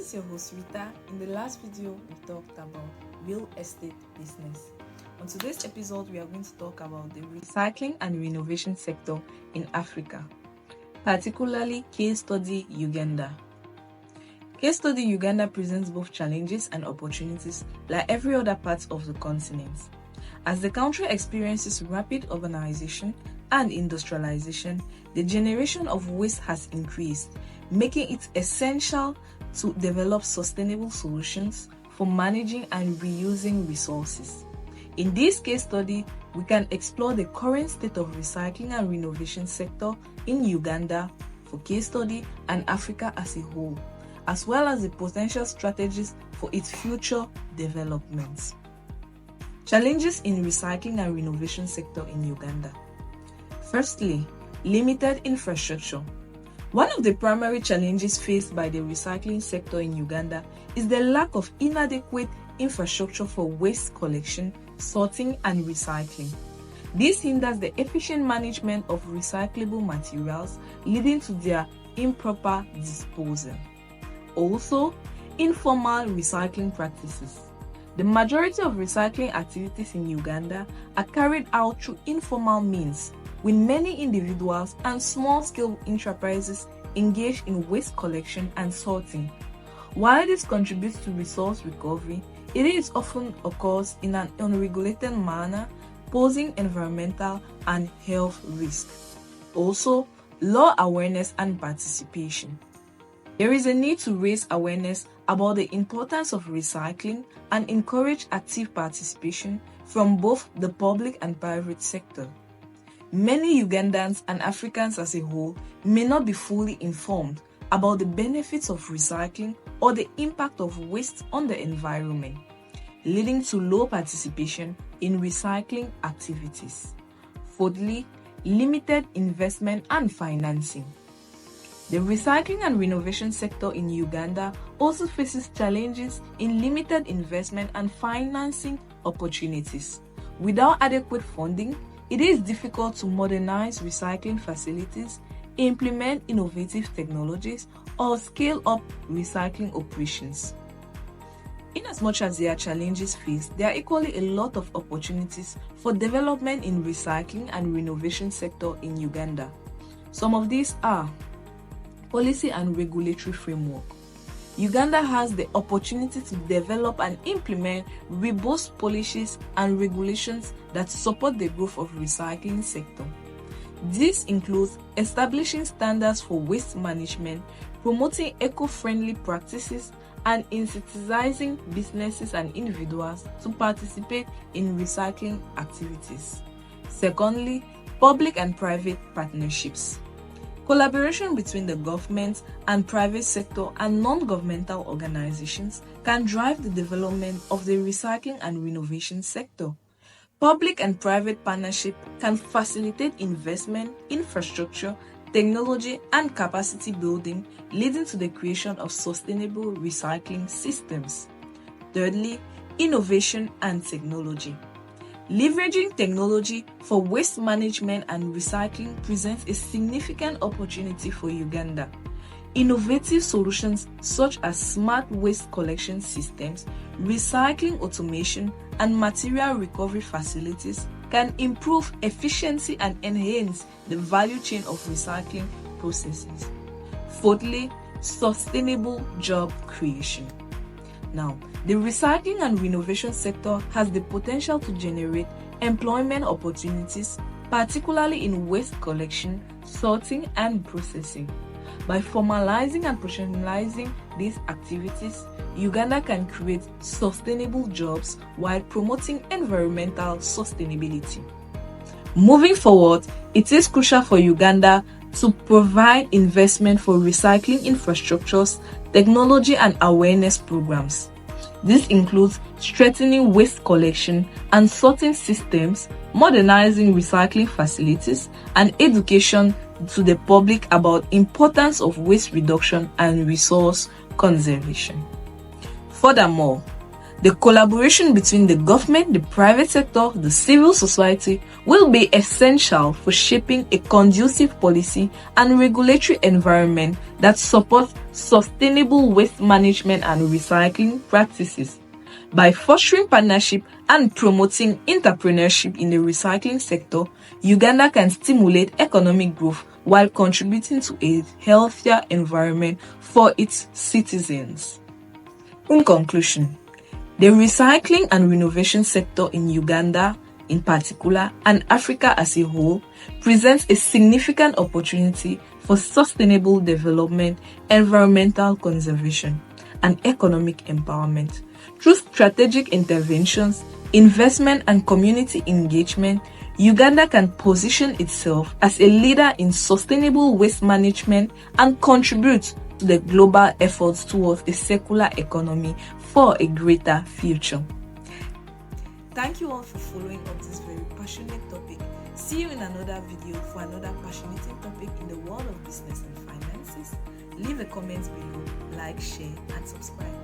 is your host Rita. In the last video, we talked about real estate business. On today's episode, we are going to talk about the recycling and renovation sector in Africa, particularly case study Uganda. Case study Uganda presents both challenges and opportunities like every other part of the continent. As the country experiences rapid urbanization and industrialization, the generation of waste has increased, making it essential to develop sustainable solutions for managing and reusing resources. In this case study, we can explore the current state of recycling and renovation sector in Uganda for case study and Africa as a whole, as well as the potential strategies for its future developments. Challenges in recycling and renovation sector in Uganda. Firstly, limited infrastructure. One of the primary challenges faced by the recycling sector in Uganda is the lack of inadequate infrastructure for waste collection, sorting, and recycling. This hinders the efficient management of recyclable materials, leading to their improper disposal. Also, informal recycling practices. The majority of recycling activities in Uganda are carried out through informal means, with many individuals and small-scale enterprises engaged in waste collection and sorting. While this contributes to resource recovery, it often occurs in an unregulated manner, posing environmental and health risks. Also, law awareness and participation. There is a need to raise awareness about the importance of recycling and encourage active participation from both the public and private sector. Many Ugandans and Africans as a whole may not be fully informed about the benefits of recycling or the impact of waste on the environment, leading to low participation in recycling activities. Fourthly, limited investment and financing. The recycling and renovation sector in Uganda also faces challenges in limited investment and financing opportunities. Without adequate funding, it is difficult to modernize recycling facilities, implement innovative technologies, or scale up recycling operations. In as much as there are challenges faced, there are equally a lot of opportunities for development in recycling and renovation sector in Uganda. Some of these are policy and regulatory framework. Uganda has the opportunity to develop and implement robust policies and regulations that support the growth of the recycling sector. This includes establishing standards for waste management, promoting eco-friendly practices, and incentivizing businesses and individuals to participate in recycling activities. Secondly, public and private partnerships. Collaboration between the government and private sector and non-governmental organizations can drive the development of the recycling and renovation sector. Public and private partnership can facilitate investment, infrastructure, technology, and capacity building, leading to the creation of sustainable recycling systems. Thirdly, innovation and technology. Leveraging technology for waste management and recycling presents a significant opportunity for Uganda. Innovative solutions such as smart waste collection systems, recycling automation, and material recovery facilities can improve efficiency and enhance the value chain of recycling processes. Fourthly, sustainable job creation. Now, the recycling and renovation sector has the potential to generate employment opportunities, particularly in waste collection, sorting, and processing. By formalizing and professionalizing these activities, Uganda can create sustainable jobs while promoting environmental sustainability. Moving forward, it is crucial for Uganda to provide investment for recycling infrastructures, technology, and awareness programs. This includes strengthening waste collection and sorting systems, modernizing recycling facilities, and education to the public about importance of waste reduction and resource conservation. Furthermore, The collaboration between the government, the private sector, the civil society will be essential for shaping a conducive policy and regulatory environment that supports sustainable waste management and recycling practices. By fostering partnership and promoting entrepreneurship in the recycling sector, Uganda can stimulate economic growth while contributing to a healthier environment for its citizens. In conclusion, the recycling and renovation sector in Uganda, in particular, and Africa as a whole, presents a significant opportunity for sustainable development, environmental conservation, and economic empowerment. Through strategic interventions, investment, and community engagement, Uganda can position itself as a leader in sustainable waste management and contribute to the global efforts towards a circular economy for a greater future. Thank you all for following up this very passionate topic. See you in another video for another passionate topic in the world of business and finances. Leave a comment below, like, share, and subscribe.